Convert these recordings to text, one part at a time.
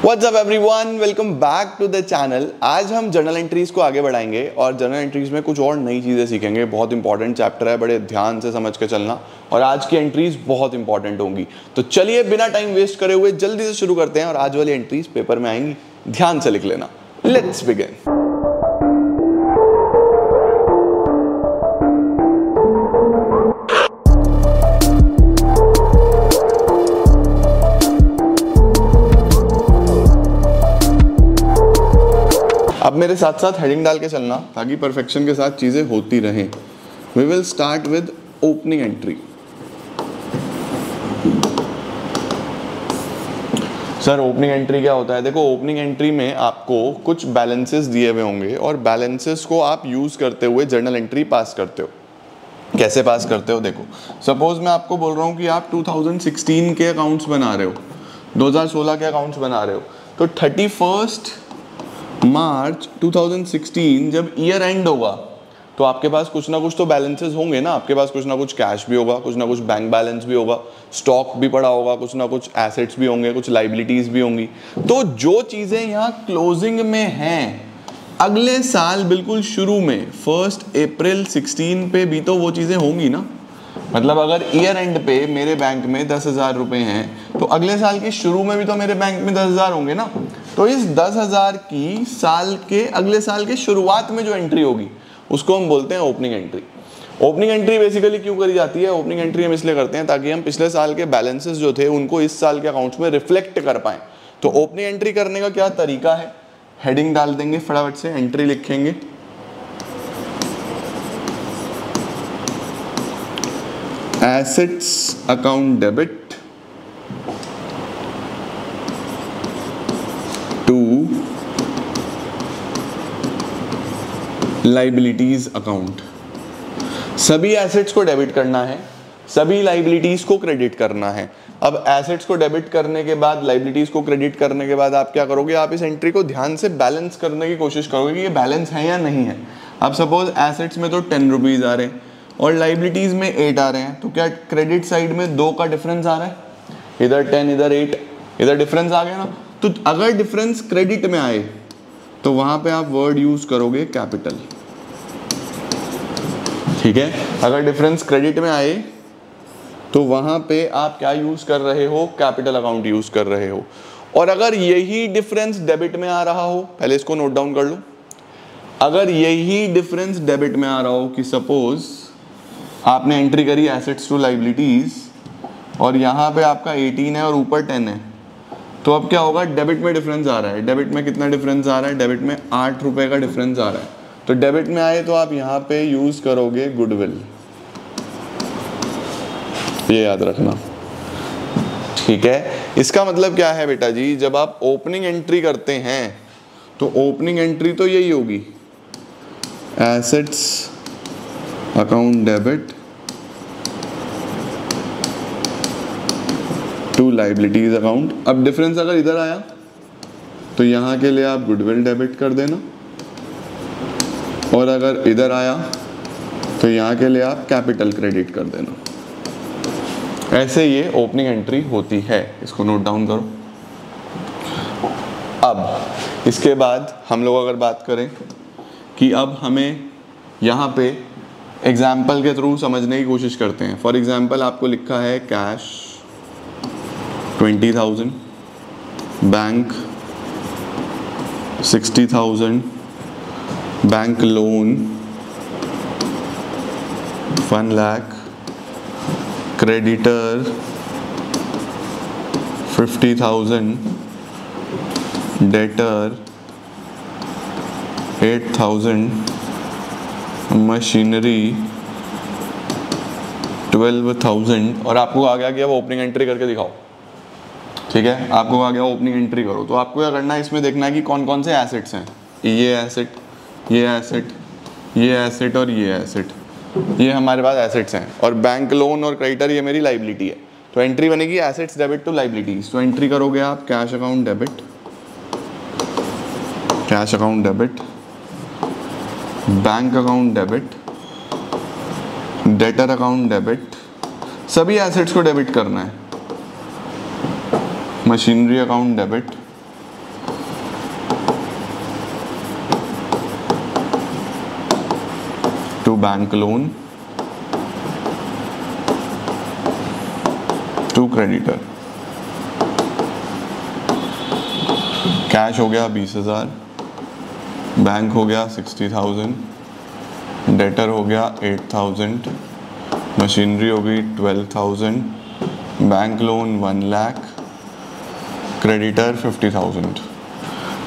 What's up everyone? Welcome back to the channel। आज हम journal entries को आगे बढ़ाएंगे और जर्नल एंट्रीज में कुछ और नई चीज़ें सीखेंगे। बहुत इंपॉर्टेंट चैप्टर है, बड़े ध्यान से समझ के चलना और आज की एंट्रीज बहुत इंपॉर्टेंट होंगी। तो चलिए बिना टाइम वेस्ट करे हुए जल्दी से शुरू करते हैं और आज वाली एंट्रीज पेपर में आएंगी, ध्यान से लिख लेना। Let's begin. अब मेरे साथ साथ हेडिंग डाल के चलना ताकि परफेक्शन के साथ चीज़ें होती रहें। We will start with opening entry. Sir opening entry क्या होता है? देखो ओपनिंग एंट्री में आपको कुछ बैलेंसेस दिए हुए होंगे और बैलेंसेस को आप यूज़ करते हुए जर्नल एंट्री पास करते हो। कैसे पास करते हो? देखो सपोज मैं आपको बोल रहा हूँ कि आप 2016 के अकाउंट्स बना रहे हो, 2016 के अकाउंट्स बना रहे हो, तो 31 मार्च 2016 जब ईयर एंड होगा तो आपके पास कुछ ना कुछ तो बैलेंसेस होंगे ना। आपके पास कुछ ना कुछ कैश भी होगा, कुछ ना कुछ बैंक बैलेंस भी होगा, स्टॉक भी पड़ा होगा, कुछ ना कुछ एसेट्स भी होंगे, कुछ लाइबिलिटीज भी होंगी। तो जो चीज़ें यहाँ क्लोजिंग में हैं अगले साल बिल्कुल शुरू में 1 अप्रैल 16 पे भी तो वो चीज़ें होंगी ना। मतलब अगर ईयर एंड पे मेरे बैंक में 10,000 रुपये हैं तो अगले साल के शुरू में भी तो मेरे बैंक में 10,000 होंगे ना। तो इस 10,000 की साल के अगले साल के शुरुआत में जो एंट्री होगी उसको हम बोलते हैं opening entry. Opening entry basically क्यों करी जाती है? ओपनिंग एंट्री हम इसलिए करते हैं ताकि हम पिछले साल के बैलेंसेस जो थे उनको इस साल के अकाउंट्स में रिफ्लेक्ट कर पाएं। तो ओपनिंग एंट्री करने का क्या तरीका है? हेडिंग डाल देंगे, फटाफट से एंट्री लिखेंगे, assets account debit to liabilities account. सभी एसेट्स को डेबिट करना है, सभी लाइबिलिटीज को क्रेडिट करना है। अब एसेट्स को डेबिट करने के बाद, लाइबिलिटीज को क्रेडिट करने के बाद आप क्या करोगे? आप इस एंट्री को ध्यान से बैलेंस करने की कोशिश करोगे कि ये बैलेंस है या नहीं है। अब सपोज एसेट्स में तो 10 रुपीज आ रहे हैं और लाइबिलिटीज में 8 आ रहे हैं, तो क्या क्रेडिट साइड में 2 का डिफरेंस आ रहा है? इधर 10 इधर 8, इधर डिफरेंस आ गया ना। तो अगर डिफरेंस क्रेडिट में आए तो वहां पे आप वर्ड यूज करोगे कैपिटल। ठीक है, अगर डिफरेंस क्रेडिट में आए तो वहां पे आप क्या यूज कर रहे हो? कैपिटल अकाउंट यूज कर रहे हो। और अगर यही डिफरेंस डेबिट में आ रहा हो, पहले इसको नोट डाउन कर लो, अगर यही डिफरेंस डेबिट में आ रहा हो कि सपोज आपने एंट्री करी एसेट्स टू लाइबिलिटीज और यहाँ पे आपका 18 है और ऊपर 10 है, तो अब क्या होगा? डेबिट में डिफरेंस आ रहा है। डेबिट में कितना डिफरेंस आ रहा है? डेबिट में 8 रुपए का डिफरेंस आ रहा है। तो डेबिट में आए तो आप यहाँ पे यूज करोगे गुडविल, ये याद रखना। ठीक है, इसका मतलब क्या है बेटा जी? जब आप ओपनिंग एंट्री करते हैं तो ओपनिंग एंट्री तो यही होगी, assets account debit to liabilities account. अब डिफरेंस अगर इधर आया तो यहाँ के लिए आप गुडविल डेबिट कर देना और अगर इधर आया तो यहाँ के लिए आप कैपिटल क्रेडिट कर देना। ऐसे ये ओपनिंग एंट्री होती है, इसको नोट डाउन करो। अब इसके बाद हम लोग अगर बात करें कि अब हमें यहाँ पे एग्जाम्पल के थ्रू समझने की कोशिश करते हैं। फॉर एग्जाम्पल आपको लिखा है cash 20,000, bank 60,000, bank loan 1 lakh, creditor 50,000, debtor 8,000, machinery 12,000। और आपको आ गया कि अब ओपनिंग एंट्री करके दिखाओ। ठीक है, आपको आ गया ओपनिंग एंट्री करो। तो आपको क्या करना है? इसमें देखना है कि कौन कौन से एसेट्स हैं। ये एसेट, ये एसेट, ये एसेट और ये एसेट, ये हमारे पास एसेट्स हैं। और बैंक लोन और क्रेडिटर ये मेरी लाइबिलिटी है। तो एंट्री बनेगी एसेट्स डेबिट टू लाइबिलिटीज। तो एंट्री करोगे आप cash account debit, cash account debit, bank account debit, debtor account debit, सभी एसेट्स को डेबिट करना है। Machinery account debit, to bank loan to creditor. Cash हो गया 20,000, बैंक हो गया 60,000, डेटर हो गया 8,000, मशीनरी हो गई 12,000, बैंक लोन 1 लाख, क्रेडिटर 50,000।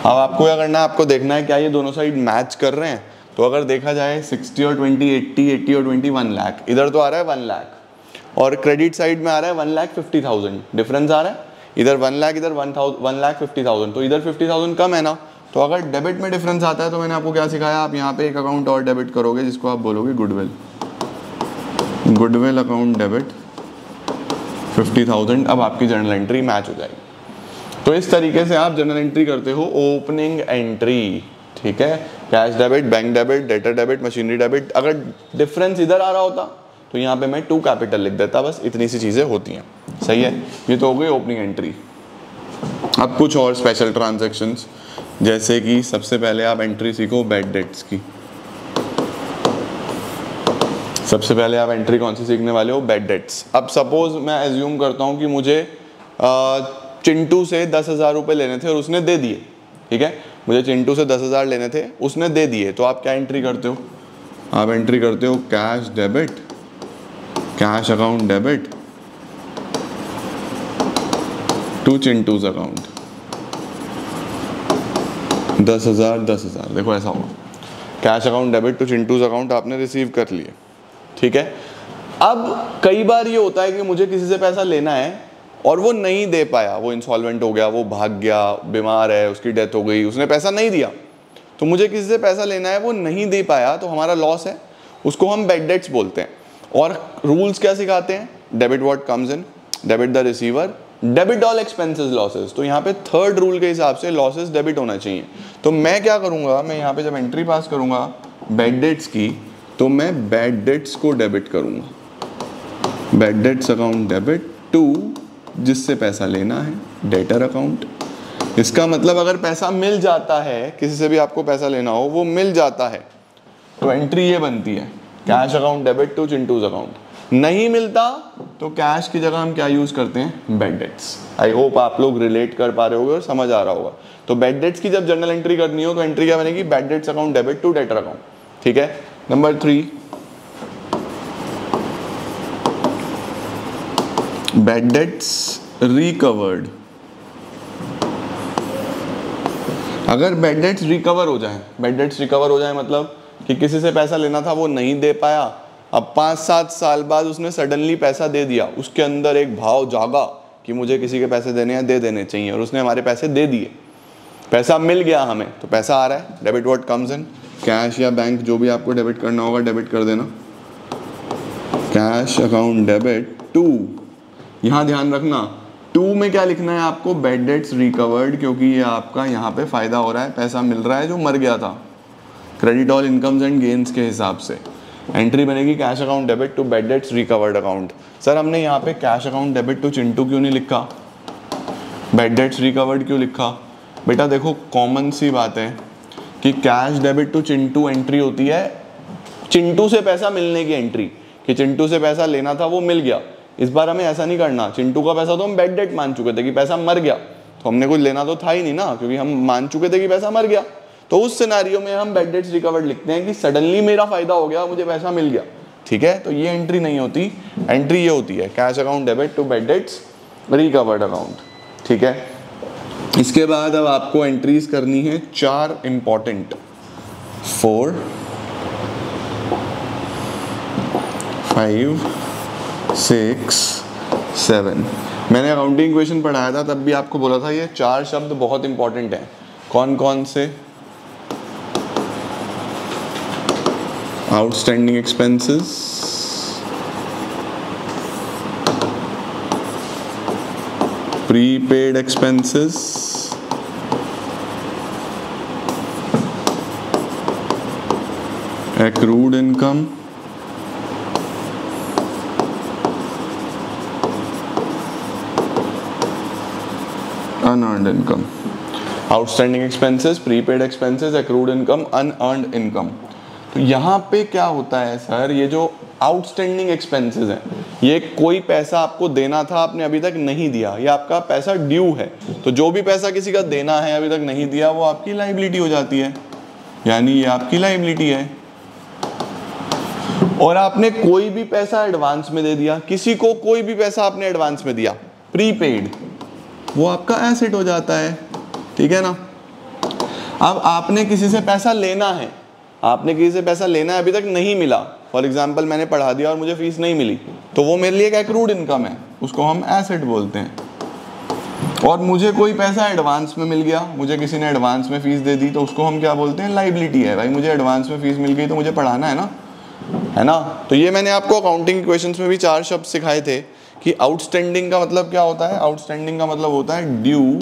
अब आपको क्या करना है, आपको देखना है क्या ये दोनों साइड मैच कर रहे हैं। तो अगर देखा जाए 60 और 20 80, 80 और 20 1 लाख, इधर तो आ रहा है 1 लाख और क्रेडिट साइड में आ रहा है 1,50,000, डिफरेंस आ रहा है। इधर 1 लाख, इधर 1,50,000, तो इधर 50,000 कम है ना। तो अगर डेबिट में डिफरेंस आता है तो मैंने आपको क्या सिखाया, आप यहाँ पे एक अकाउंट और डेबिट करोगे जिसको आप बोलोगे गुडविल। Goodwill account debit 50,000। अब आपकी जर्नल एंट्री मैच हो जाएगी। तो इस तरीके से आप जर्नल एंट्री करते हो ओपनिंग एंट्री, ठीक है। Cash debit, bank debit, debtor debit, machinery debit. अगर डिफरेंस इधर आ रहा होता तो यहाँ पे मैं 2 कैपिटल लिख देता, बस इतनी सी चीज़ें होती हैं, सही है। ये तो हो गई ओपनिंग एंट्री। अब कुछ और स्पेशल ट्रांजैक्शंस, जैसे कि सबसे पहले आप एंट्री सीखो बैड डेट्स की। सबसे पहले आप एंट्री कौन सी सीखने वाले हो, बैड डेट्स। अब सपोज मैं एज्यूम करता हूँ कि मुझे चिंटू से 10,000 रुपये लेने थे और उसने दे दिए, ठीक है। मुझे चिंटू से 10,000 लेने थे, उसने दे दिए। तो आप क्या एंट्री करते हो, आप एंट्री करते हो cash debit, cash account debit to Chintu's account 10,000 10,000। देखो ऐसा होगा, cash account debit to Chintu's account आपने रिसीव कर लिए, ठीक है। अब कई बार ये होता है कि मुझे किसी से पैसा लेना है और वो नहीं दे पाया, वो इंसॉल्वेंट हो गया, वो भाग गया, बीमार है, उसकी डेथ हो गई, उसने पैसा नहीं दिया। तो मुझे किसी से पैसा लेना है, वो नहीं दे पाया, तो हमारा लॉस है, उसको हम बैड डेट्स बोलते हैं। और रूल्स क्या सिखाते हैं, debit what comes in, debit the receiver, debit all expenses losses. तो यहाँ पे थर्ड रूल के हिसाब से लॉसेस डेबिट होना चाहिए। तो मैं क्या करूँगा, मैं यहाँ पे जब एंट्री पास करूँगा बैड डेट्स की, तो मैं बैड डेट्स को डेबिट करूँगा। Bad debts account debit to जिससे पैसा लेना है, डेटर अकाउंट। इसका मतलब अगर पैसा मिल जाता है, किसी से भी आपको पैसा लेना हो, वो मिल जाता है, तो एंट्री ये बनती है cash account debit to Chintu's account. नहीं मिलता तो कैश की जगह हम क्या यूज करते हैं, बैड डेट्स। आई होप आप लोग रिलेट कर पा रहे होगे और समझ आ रहा होगा। तो बैड डेट्स की जब जर्नल एंट्री करनी हो तो एंट्री क्या बनेगी, bad debts account debit to debtor account, ठीक है। Number 3, bad debts recovered. अगर बैड डेट्स रिकवर हो जाए, बैड डेट्स रिकवर हो जाए मतलब कि किसी से पैसा लेना था, वो नहीं दे पाया, अब 5-7 साल बाद उसने सडनली पैसा दे दिया, उसके अंदर एक भाव जागा कि मुझे किसी के पैसे देने हैं, दे देने चाहिए, और उसने हमारे पैसे दे दिए, पैसा मिल गया हमें, तो पैसा आ रहा है, debit what comes in, cash या बैंक जो भी आपको डेबिट करना होगा डेबिट कर देना। कैश अकाउंट डेबिट टू, यहाँ ध्यान रखना 2 में क्या लिखना है आपको, बैड डेट्स रिकवर्ड, क्योंकि ये आपका यहाँ पे फायदा हो रहा है, पैसा मिल रहा है जो मर गया था, credit all incomes and gains के हिसाब से। एंट्री बनेगी cash account debit to bad debts recovered account. Sir हमने यहाँ पे cash account debit to Chintu क्यों नहीं लिखा, बैड डेट्स रिकवर्ड क्यों लिखा? बेटा देखो कॉमन सी बात है कि cash debit to Chintu entry होती है चिंटू से पैसा मिलने की एंट्री, कि चिंटू से पैसा लेना था वो मिल गया। इस बार हमें ऐसा नहीं करना, चिंटू का पैसा तो हम बैड डेट मान चुके थे कि पैसा मर गया, तो हमने कुछ लेना तो था ही नहीं ना, क्योंकि हम मान चुके थे कि पैसा मर गया। तो उस सिनेरियो में हम बैड डेट्स रिकवर्ड लिखते हैं कि सडनली मेरा फायदा हो गया, मुझे पैसा मिल गया, ठीक है। तो ये एंट्री नहीं होती, एंट्री ये होती है cash account debit to bad debts recovered account, ठीक है। इसके बाद अब आपको एंट्रीज करनी है 4 इंपॉर्टेंट, 4, 5, 6, 7। मैंने अकाउंटिंग क्वेश्चन पढ़ाया था तब भी आपको बोला था ये 4 शब्द बहुत इंपॉर्टेंट हैं। कौन कौन से? Outstanding expenses, prepaid expenses, accrued income, unearned income। Outstanding expenses, prepaid expenses, accrued income, unearned income। तो यहाँ पे क्या होता है सर, ये जो आउटस्टैंडिंग एक्सपेंसेस हैं, ये कोई पैसा आपको देना था आपने अभी तक नहीं दिया, ये आपका पैसा ड्यू है। तो जो भी पैसा किसी का देना है अभी तक नहीं दिया वो आपकी लायबिलिटी हो जाती है, यानी ये आपकी लायबिलिटी है। और आपने कोई भी पैसा एडवांस में दे दिया, किसी को कोई भी पैसा आपने एडवांस में दिया प्रीपेड, वो आपका एसेट हो जाता है, ठीक है ना। अब आपने किसी से पैसा लेना है, आपने किसी से पैसा लेना है अभी तक नहीं मिला, फॉर एग्जाम्पल मैंने पढ़ा दिया और मुझे फीस नहीं मिली, तो वो मेरे लिए एक एक्रूड इनकम है, उसको हम एसेट बोलते हैं। और मुझे कोई पैसा एडवांस में मिल गया, मुझे किसी ने एडवांस में फीस दे दी, तो उसको हम क्या बोलते हैं, लायबिलिटी है। भाई मुझे एडवांस में फीस मिल गई तो मुझे पढ़ाना है ना। तो ये मैंने आपको अकाउंटिंग इक्वेशंस में भी 4 शब्द सिखाए थे कि आउटस्टैंडिंग का मतलब क्या होता है। आउटस्टैंडिंग का मतलब होता है due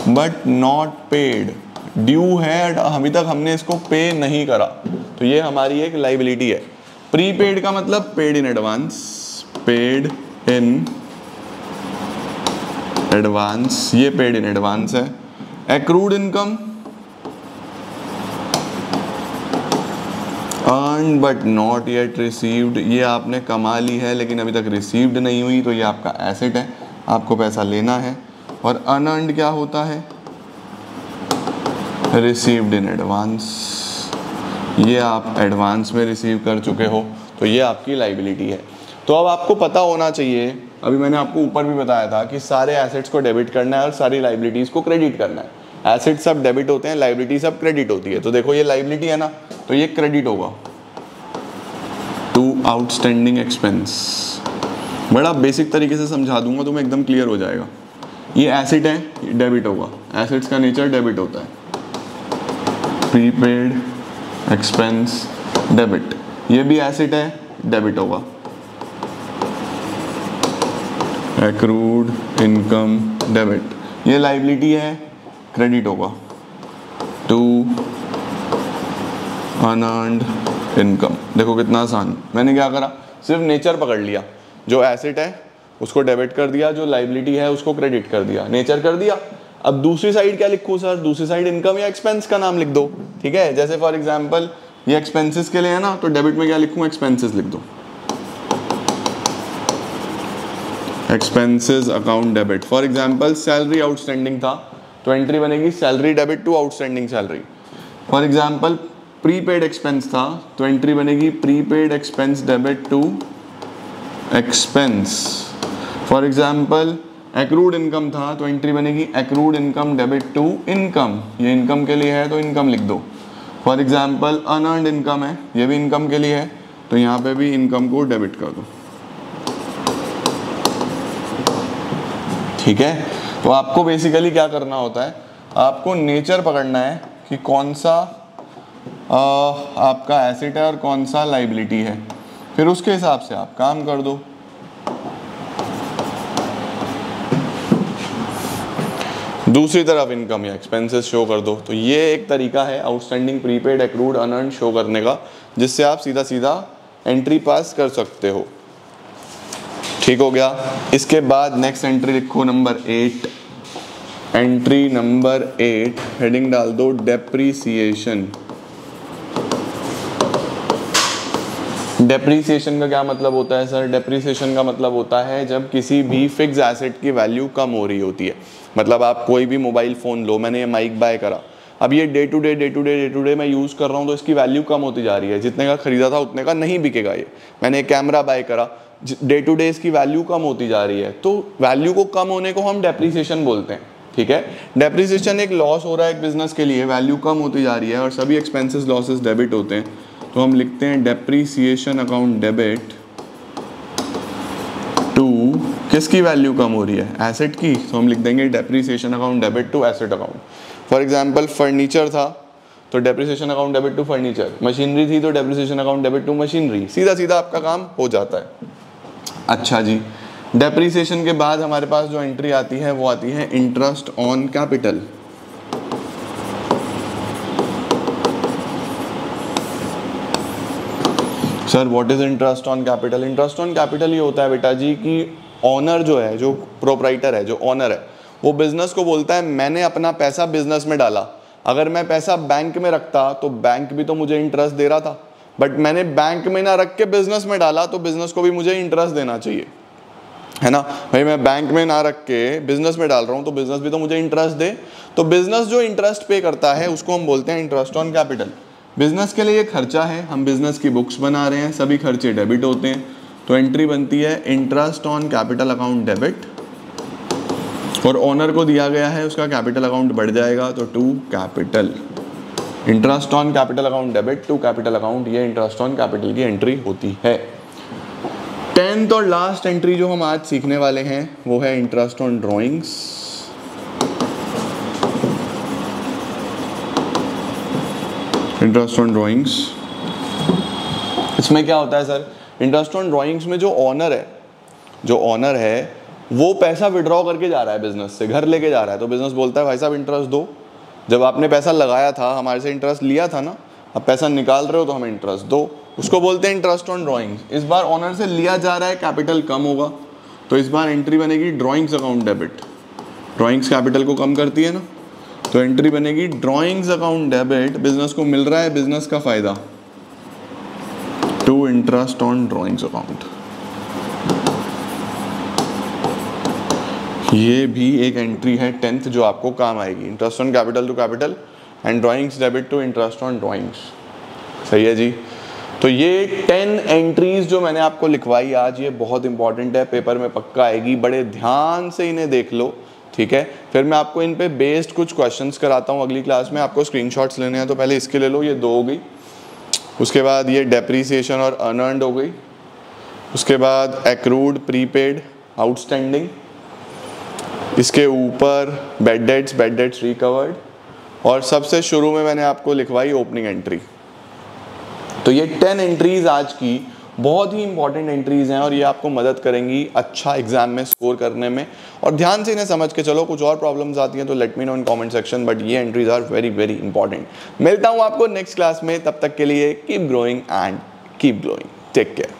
but not paid, due है अभी तक हमने इसको पे नहीं करा, तो ये हमारी एक लायबिलिटी है। प्रीपेड का मतलब paid in advance, paid in advance, ये पेड इन एडवांस है। Accrued income earn but not yet received, ये आपने कमा ली है लेकिन अभी तक रिसीव्ड नहीं हुई, तो ये आपका एसेट है, आपको पैसा लेना है। और अनअर्न्ड क्या होता है, रिसीव्ड इन एडवांस, ये आप एडवांस में रिसीव कर चुके हो, तो ये आपकी लायबिलिटी है। तो अब आपको पता होना चाहिए, अभी मैंने आपको ऊपर भी बताया था कि सारे एसेट्स को डेबिट करना है और सारी लायबिलिटीज़ को क्रेडिट करना है। एसेट सब डेबिट होते हैं, लायबिलिटी सब क्रेडिट होती है। तो देखो ये लायबिलिटी है ना, तो ये क्रेडिट होगा टू आउटस्टैंडिंग एक्सपेंस। बड़ा बेसिक तरीके से समझा दूंगा तो मैं एकदम क्लियर हो जाएगा। ये एसेट है, ये डेबिट होगा, एसेट्स का नेचर डेबिट होता है, प्रीपेड एक्सपेंस डेबिट। ये भी एसेट है, डेबिट होगा। एक्रूड इनकम डेबिट, ये लायबिलिटी है, क्रेडिट होगा टू अनअर्न्ड इनकम। देखो कितना आसान, मैंने क्या करा, सिर्फ नेचर पकड़ लिया, जो एसेट है उसको डेबिट कर दिया, जो लायबिलिटी है उसको क्रेडिट कर दिया, नेचर कर दिया। अब दूसरी साइड क्या लिखूं सर, दूसरी साइड इनकम या एक्सपेंस का नाम लिख दो, ठीक है। जैसे फॉर एग्जांपल ये एक्सपेंसेस के लिए है ना, तो डेबिट में क्या लिखूं, एक्सपेंसेस लिख दो, expenses account debit. For example salary outstanding था, तो एंट्री बनेगी salary debit to outstanding salary. For example prepaid expense था, तो एंट्री बनेगी prepaid expense debit to expense. For example accrued income था, तो एंट्री बनेगी accrued income debit to income, ये इनकम के लिए है तो इनकम लिख दो। फॉर एग्जांपल अनअर्न्ड इनकम है, ये भी इनकम के लिए है, तो यहाँ पे भी इनकम को डेबिट कर दो, ठीक है। तो आपको बेसिकली क्या करना होता है, आपको नेचर पकड़ना है कि कौन सा आपका एसेट है और कौन सा लायबिलिटी है, फिर उसके हिसाब से आप काम कर दो। दूसरी तरफ इनकम या एक्सपेंसेस शो कर दो। तो ये एक तरीका है outstanding, prepaid, accrued, unearned show करने का, जिससे आप सीधा सीधा एंट्री पास कर सकते हो, ठीक हो गया। इसके बाद नेक्स्ट एंट्री लिखो नंबर 8, एंट्री नंबर 8 हेडिंग डाल दो डेप्रीसिएशन। डेप्रीसिएशन का क्या मतलब होता है सर, डेप्रीसिएशन का मतलब होता है जब किसी भी फिक्स एसेट की वैल्यू कम हो रही होती है। मतलब आप कोई भी मोबाइल फ़ोन लो, मैंने ये माइक बाय करा, अब ये डे टू डे मैं यूज़ कर रहा हूँ, तो इसकी वैल्यू कम होती जा रही है, जितने का खरीदा था उतने का नहीं बिकेगा ये। मैंने कैमरा बाय करा, डे टू डे इसकी वैल्यू कम होती जा रही है, तो वैल्यू को कम होने को हम डेप्रीसिएशन बोलते हैं, ठीक है। डेप्रीसिएशन एक लॉस हो रहा है एक बिजनेस के लिए, वैल्यू कम होती जा रही है और सभी एक्सपेंसेस लॉसेस डेबिट होते हैं, तो हम लिखते हैं डेप्रीसिएशन अकाउंट डेबिट टू किसकी वैल्यू कम हो रही है, एसेट की, तो हम लिख देंगे depreciation account debit to asset account. For example furniture था, तो depreciation account debit to furniture, machinery थी तो depreciation account debit to machinery, सीधा सीधा आपका काम हो जाता है। अच्छा जी, डेप्रीसिएशन के बाद हमारे पास जो एंट्री आती है वो आती है interest on capital. Sir what is interest on capital? Interest on capital ये होता है बेटा जी कि ऑनर जो है, जो प्रोप्राइटर है, जो ऑनर है, वो बिजनेस को बोलता है मैंने अपना पैसा बिजनेस में डाला, अगर मैं पैसा बैंक में रखता तो बैंक भी तो मुझे इंटरेस्ट दे रहा था, बट मैंने बैंक में ना रख के बिजनेस में डाला, तो बिजनेस को भी मुझे इंटरेस्ट देना चाहिए, है ना भाई। मैं बैंक में ना रख के बिजनेस में डाल रहा हूँ तो बिजनेस भी तो मुझे इंटरेस्ट दे। तो बिजनेस जो इंटरेस्ट पे करता है उसको हम बोलते हैं इंटरेस्ट ऑन कैपिटल। बिजनेस के लिए ये खर्चा है, हम बिजनेस की बुक्स बना रहे हैं, सभी खर्चे डेबिट होते हैं, तो एंट्री बनती है interest on capital account debit, और ओनर को दिया गया है उसका कैपिटल अकाउंट बढ़ जाएगा तो to capital. Interest on capital account debit to capital account, ये इंटरेस्ट ऑन कैपिटल की एंट्री होती है। 10th और लास्ट एंट्री जो हम आज सीखने वाले हैं वो है interest on drawings. Interest on drawings, इसमें क्या होता है सर, इंटरेस्ट ऑन ड्रॉइंग्स में जो ओनर है वो पैसा विड्रॉ करके जा रहा है बिजनेस से, घर लेके जा रहा है, तो बिजनेस बोलता है भाई साहब इंटरेस्ट दो, जब आपने पैसा लगाया था हमारे से इंटरेस्ट लिया था ना, अब पैसा निकाल रहे हो तो हमें इंटरेस्ट दो, उसको बोलते हैं इंटरेस्ट ऑन ड्रॉइंग्स। इस बार ओनर से लिया जा रहा है, कैपिटल कम होगा, तो इस बार एंट्री बनेगी drawings account debit. Drawings capital को कम करती है ना, तो एंट्री बनेगी ड्रॉइंग्स अकाउंट डेबिट। बिजनेस को मिल रहा है बिजनेस का फायदा, to interest on drawings account. ये भी एक एंट्री है 10th जो आपको काम आएगी, interest on capital to capital and drawings debit to interest on drawings. सही है जी। तो ये 10 एंट्रीज जो मैंने आपको लिखवाई आज, ये बहुत इंपॉर्टेंट है, पेपर में पक्का आएगी, बड़े ध्यान से इन्हें देख लो, ठीक है। फिर मैं आपको इन पे बेस्ड कुछ क्वेश्चंस कराता हूँ अगली क्लास में। आपको स्क्रीनशॉट्स लेने हैं तो पहले इसके ले लो, ये 2 हो गई। उसके बाद ये डेप्रीसिएशन और अनअर्न्ड हो गई। उसके बाद एक्रूड, प्रीपेड, आउटस्टैंडिंग। इसके ऊपर बैड डेट्स रिकवर्ड, और सबसे शुरू में मैंने आपको लिखवाई ओपनिंग एंट्री। तो ये 10 एंट्रीज आज की बहुत ही इंपॉर्टेंट एंट्रीज हैं और ये आपको मदद करेंगी अच्छा एग्जाम में स्कोर करने में। और ध्यान से इन्हें समझ के चलो, कुछ और प्रॉब्लम्स आती हैं तो let me know in comment section, but ये entries are very very important. मिलता हूँ आपको नेक्स्ट क्लास में, तब तक के लिए keep growing and keep glowing. Take care.